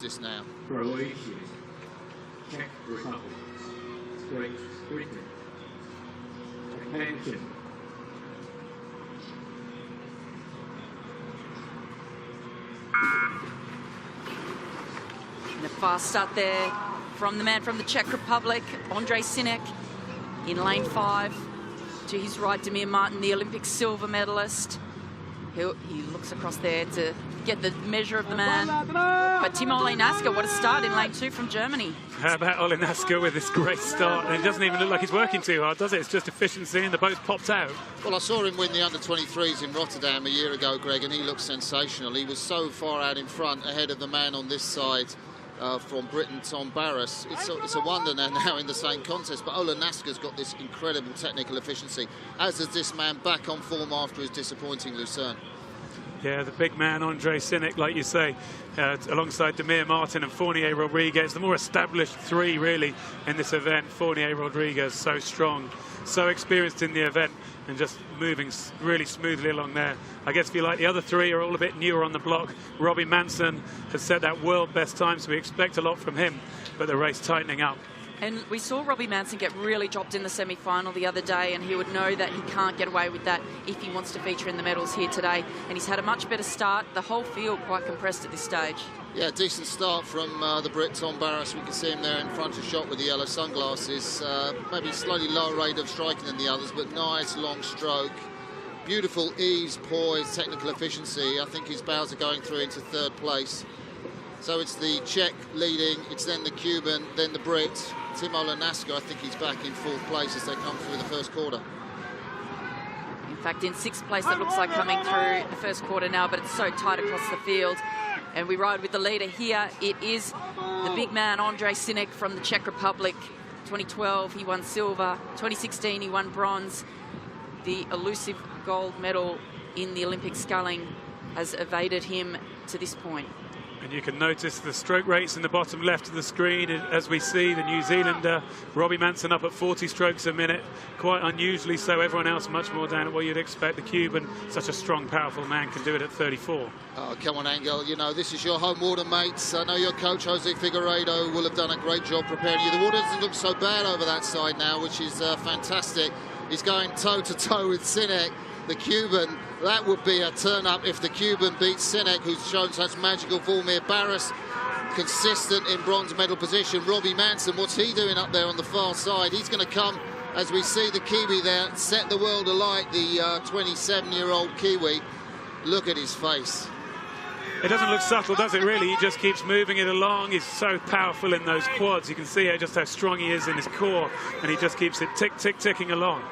this now. Croatia, Czech Republic, Great Britain, attention. And a fast start there from the man from the Czech Republic, Ondřej Sinek, in lane 5. To his right, Damir Martin, the Olympic silver medalist. He looks across there to get the measure of the man. But Timo Olenaska, what a start in lane 2 from Germany. How about Olenaska with this great start? And it doesn't even look like he's working too hard, does it? It's just efficiency and the boat's popped out. Well, I saw him win the under-23s in Rotterdam a year ago, Greg, and he looked sensational. He was so far out in front, ahead of the man on this side from Britain, Tom Barras. It's a wonder now in the same contest, but Olenaska's got this incredible technical efficiency, as is this man back on form after his disappointing Lucerne. Yeah, the big man, Ondřej Sinek, like you say, alongside Damir Martin and Fournier Rodriguez, the more established 3 really in this event. Fournier Rodriguez, so strong, so experienced in the event, and just moving really smoothly along there. I guess if you like, the other 3 are all a bit newer on the block. Robbie Manson has set that world best time, so we expect a lot from him, but the race tightening up. And we saw Robbie Manson get really dropped in the semi-final the other day, and he would know that he can't get away with that if he wants to feature in the medals here today. And he's had a much better start. The whole field quite compressed at this stage. Yeah, decent start from the Brit Tom Barras. We can see him there in front of shot with the yellow sunglasses. Maybe slightly lower rate of striking than the others, but nice long stroke. Beautiful ease, poise, technical efficiency. I think his bows are going through into 3rd place. So it's the Czech leading, it's then the Cuban, then the Brit. Timo Olenaska, I think he's back in 4th place as they come through the first quarter. In fact, in 6th place, it looks like coming through the first quarter now, but it's so tight across the field. And we ride with the leader here. It is the big man, Ondřej Sinek from the Czech Republic. 2012, he won silver. 2016, he won bronze. The elusive gold medal in the Olympic sculling has evaded him to this point. And you can notice the stroke rates in the bottom left of the screen as we see the New Zealander Robbie Manson up at 40 strokes a minute, quite unusually so. Everyone else much more down at what you'd expect. The Cuban, such a strong, powerful man, can do it at 34. Oh, come on, Angel. You know, this is your home water, mates. I know your coach, Jose Figueiredo, will have done a great job preparing you. The water doesn't look so bad over that side now, which is fantastic. He's going toe-to-toe with Sinek, the Cuban. That would be a turn-up if the Cuban beats Sinek, who's shown such magical form here. Barras, consistent in bronze medal position. Robbie Manson, what's he doing up there on the far side? He's going to come, as we see the Kiwi there, set the world alight, the 27-year-old Kiwi. Look at his face. It doesn't look subtle, does it, really? He just keeps moving it along. He's so powerful in those quads. You can see just how strong he is in his core, and he just keeps it ticking along.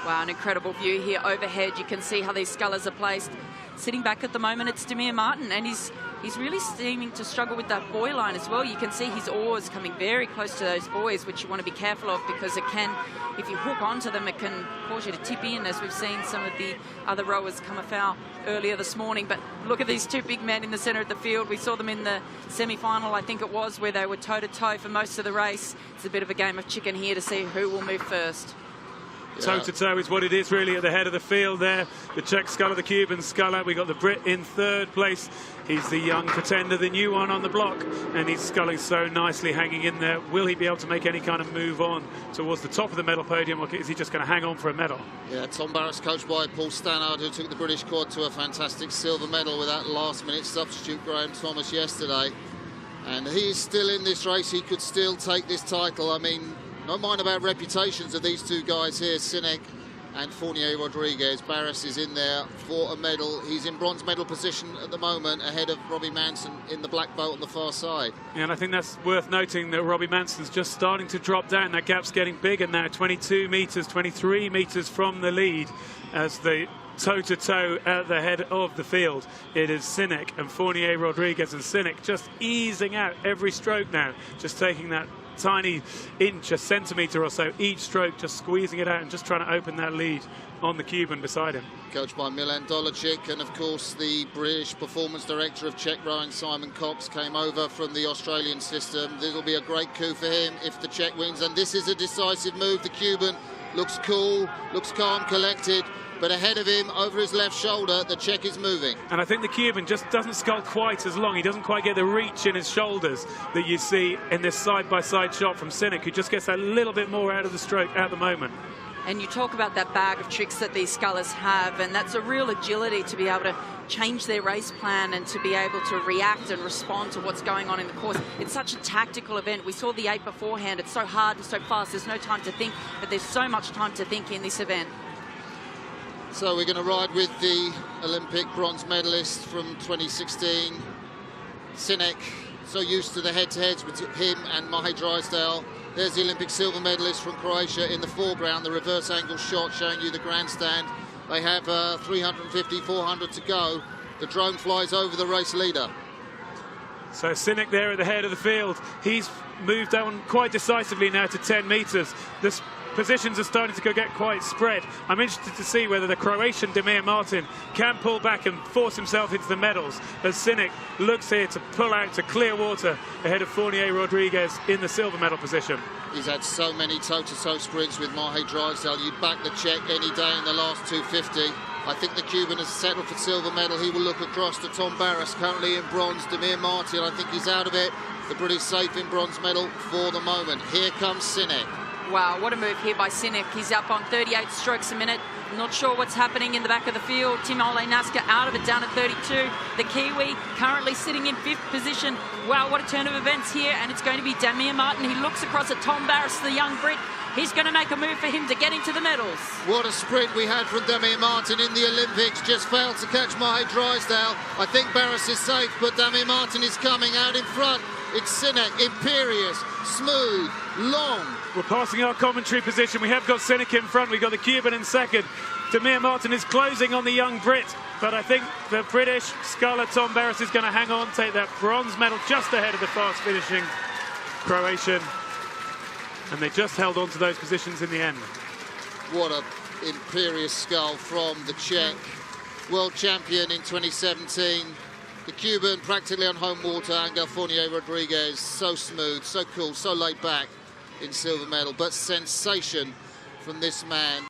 Wow, an incredible view here overhead. You can see how these scullers are placed. Sitting back at the moment, it's Damir Martin, and he's really seeming to struggle with that buoy line as well. You can see his oars coming very close to those buoys, which you want to be careful of, because it can, if you hook onto them, it can cause you to tip in, as we've seen some of the other rowers come afoul earlier this morning. But look at these 2 big men in the centre of the field. We saw them in the semi-final, I think it was, where they were toe-to-toe for most of the race. It's a bit of a game of chicken here to see who will move first. Toe-to-toe is what it is really at the head of the field there. The Czech sculler, the Cuban sculler. We got the Brit in 3rd place. He's the young pretender, the new one on the block, and he's sculling so nicely, hanging in there. Will he be able to make any kind of move on towards the top of the medal podium, or is he just going to hang on for a medal? Yeah, Tom Barras, coached by Paul Stannard, who took the British quad to a fantastic silver medal with that last-minute substitute, Graham Thomas, yesterday. And he is still in this race. He could still take this title. I mean, no mind about reputations of these 2 guys here, Sinek and Fournier Rodriguez. Barras is in there for a medal. He's in bronze medal position at the moment, ahead of Robbie Manson in the black boat on the far side. Yeah, and I think that's worth noting that Robbie Manson's just starting to drop down. That gap's getting bigger now, 22 metres, 23 metres from the lead as the toe-to-toe at the head of the field. It is Sinek and Fournier Rodriguez, and Sinek just easing out every stroke now, just taking that tiny inch, a centimetre or so each stroke, just squeezing it out and just trying to open that lead on the Cuban beside him. Coached by Milan Dolicic, and of course the British performance director of Czech rowing, Simon Cox, came over from the Australian system. This will be a great coup for him if the Czech wins, and this is a decisive move. The Cuban looks cool, looks calm, collected, but ahead of him, over his left shoulder, the Czech is moving. And I think the Cuban just doesn't scull quite as long. He doesn't quite get the reach in his shoulders that you see in this side-by-side shot from Sinek, who just gets a little bit more out of the stroke at the moment. And you talk about that bag of tricks that these scullers have, and that's a real agility to be able to change their race plan and to be able to react and respond to what's going on in the course. It's such a tactical event. We saw the 8 beforehand. It's so hard and so fast. There's no time to think, but there's so much time to think in this event. So we're going to ride with the Olympic bronze medalist from 2016, Sinek, so used to the head-to-heads with him and Mahe Drysdale. There's the Olympic silver medalist from Croatia in the foreground, the reverse angle shot showing you the grandstand. They have 350, 400 to go. The drone flies over the race leader. So Sinek there at the head of the field. He's moved on quite decisively now to 10 metres. The positions are starting to get quite spread. I'm interested to see whether the Croatian Damir Martin can pull back and force himself into the medals, as Sinek looks here to pull out to clear water ahead of Fournier Rodriguez in the silver medal position. He's had so many toe-to-toe sprints with Mahe Drysdale. You'd back the Czech any day in the last 250. I think the Cuban has settled for silver medal. He will look across to Tom Barras, currently in bronze. Damir Martin, I think he's out of it. The British safe in bronze medal for the moment. Here comes Sinek. Wow, what a move here by Sinek. He's up on 38 strokes a minute. Not sure what's happening in the back of the field. Tim Ole Naska out of it, down at 32. The Kiwi currently sitting in 5th position. Wow, what a turn of events here. And it's going to be Damir Martin. He looks across at Tom Barras, the young Brit. He's going to make a move for him to get into the medals. What a sprint we had from Damir Martin in the Olympics. Just failed to catch Mahe Drysdale. I think Barras is safe, but Damir Martin is coming out in front. It's Sinek, imperious, smooth, long. We're passing our commentary position. We have got Sinek in front. We've got the Cuban in second. Damir Martin is closing on the young Brit, but I think the British sculler Tom Barras is going to hang on, take that bronze medal just ahead of the fast finishing Croatian. And they just held on to those positions in the end. What an imperious scull from the Czech. World champion in 2017. The Cuban practically on home water. Angel Fournier Rodriguez, so smooth, so cool, so laid back in silver medal. But sensation from this man.